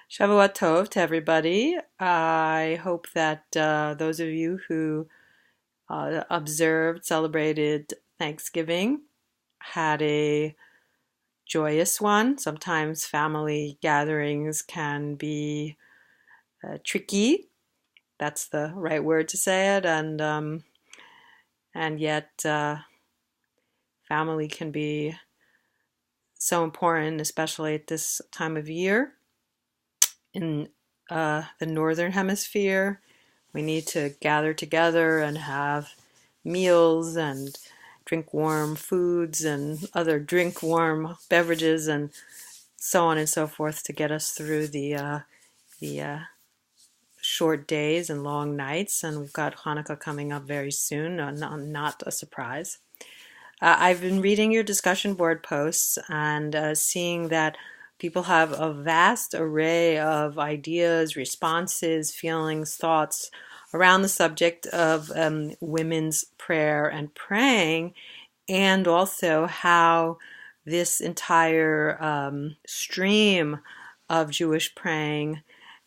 Shavua Tov to everybody. I hope that those of you who observed, celebrated Thanksgiving had a joyous one. Sometimes family gatherings can be tricky. That's the right word to say it, and yet family can be so important, especially at this time of year in the northern hemisphere. We need to gather together and have meals and drink warm foods and other drink warm beverages and so on and so forth to get us through the short days and long nights. And we've got Hanukkah coming up very soon, not a surprise. I've been reading your discussion board posts and seeing that people have a vast array of ideas, responses, feelings, thoughts around the subject of women's prayer and praying, and also how this entire stream of Jewish praying,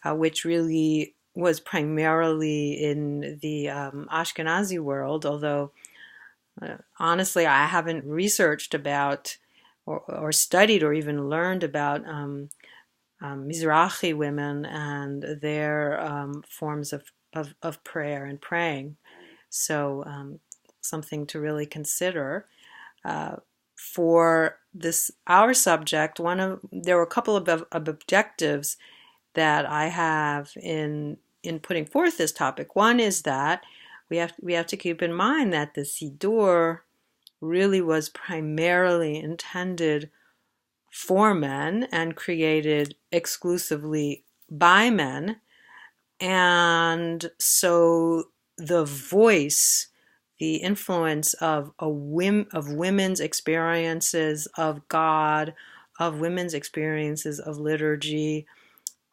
which really was primarily in the Ashkenazi world, although honestly, I haven't researched about or studied or even learned about Mizrahi women and their forms of prayer and praying. So something to really consider. For this our subject, there were a couple of objectives that I have in putting forth this topic. One is that we have to keep in mind that the Siddur really was primarily intended for men and created exclusively by men. And so the voice, the influence of women's experiences of God, of women's experiences of liturgy,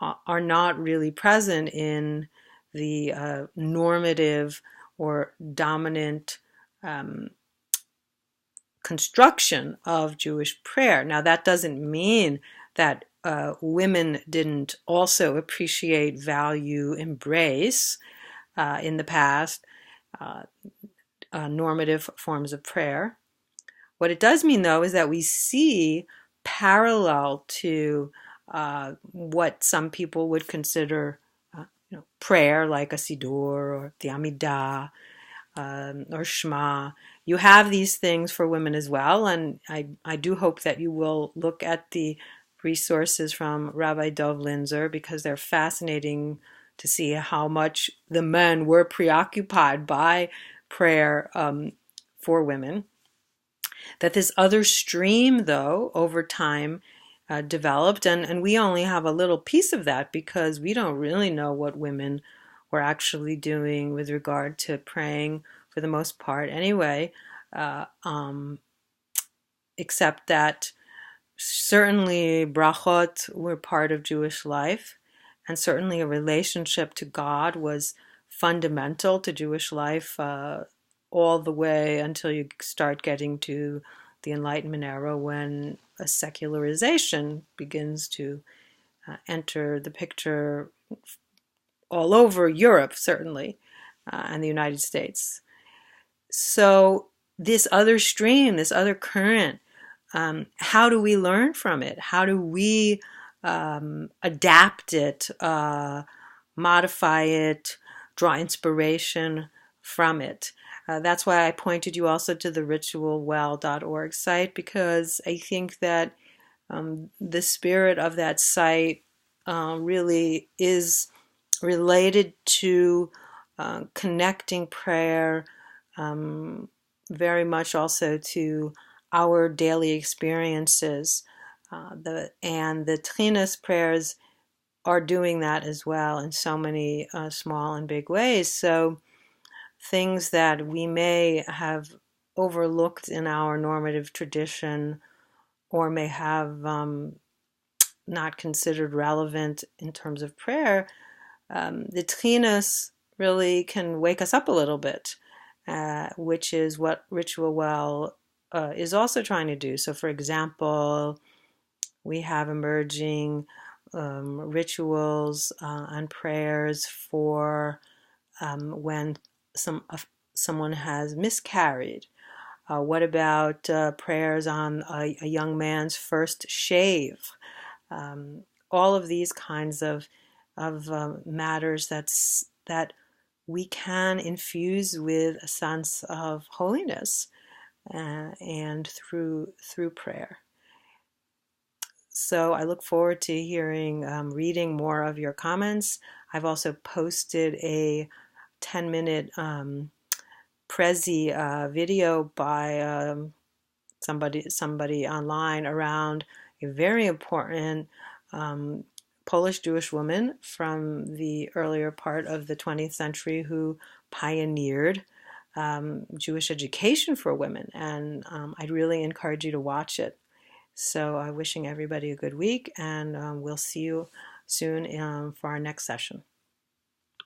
are not really present in the normative or dominant construction of Jewish prayer. Now, that doesn't mean that women didn't also appreciate, value, embrace in the past normative forms of prayer. What it does mean, though, is that we see parallel to what some people would consider prayer, like a Siddur or the Amidah or Shema. You have these things for women as well, and I do hope that you will look at the resources from Rabbi Dov Linzer, because they're fascinating to see how much the men were preoccupied by prayer for women. That this other stream, though, over time developed, and we only have a little piece of that because we don't really know what women were actually doing with regard to praying for the most part anyway, except that certainly brachot were part of Jewish life, and certainly a relationship to God was fundamental to Jewish life all the way until you start getting to the Enlightenment era, when a secularization begins to enter the picture all over Europe, certainly, and the United States. So this other stream, this other current, how do we learn from it? How do we adapt it, modify it, draw inspiration from it? That's why I pointed you also to the ritualwell.org site, because I think that the spirit of that site really is related to connecting prayer very much also to our daily experiences. And the Tekhines prayers are doing that as well in so many small and big ways. So things that we may have overlooked in our normative tradition, or may have not considered relevant in terms of prayer, the Tekhines really can wake us up a little bit, which is what Ritual Well is also trying to do. So, for example, we have emerging rituals and prayers for when someone has miscarried? What about prayers on a young man's first shave? All of these kinds of matters that we can infuse with a sense of holiness and through prayer. So I look forward to reading more of your comments. I've also posted a 10-minute Prezi video by somebody online around a very important Polish Jewish woman from the earlier part of the 20th century who pioneered Jewish education for women, and I'd really encourage you to watch it. So I'm wishing everybody a good week, and we'll see you soon for our next session.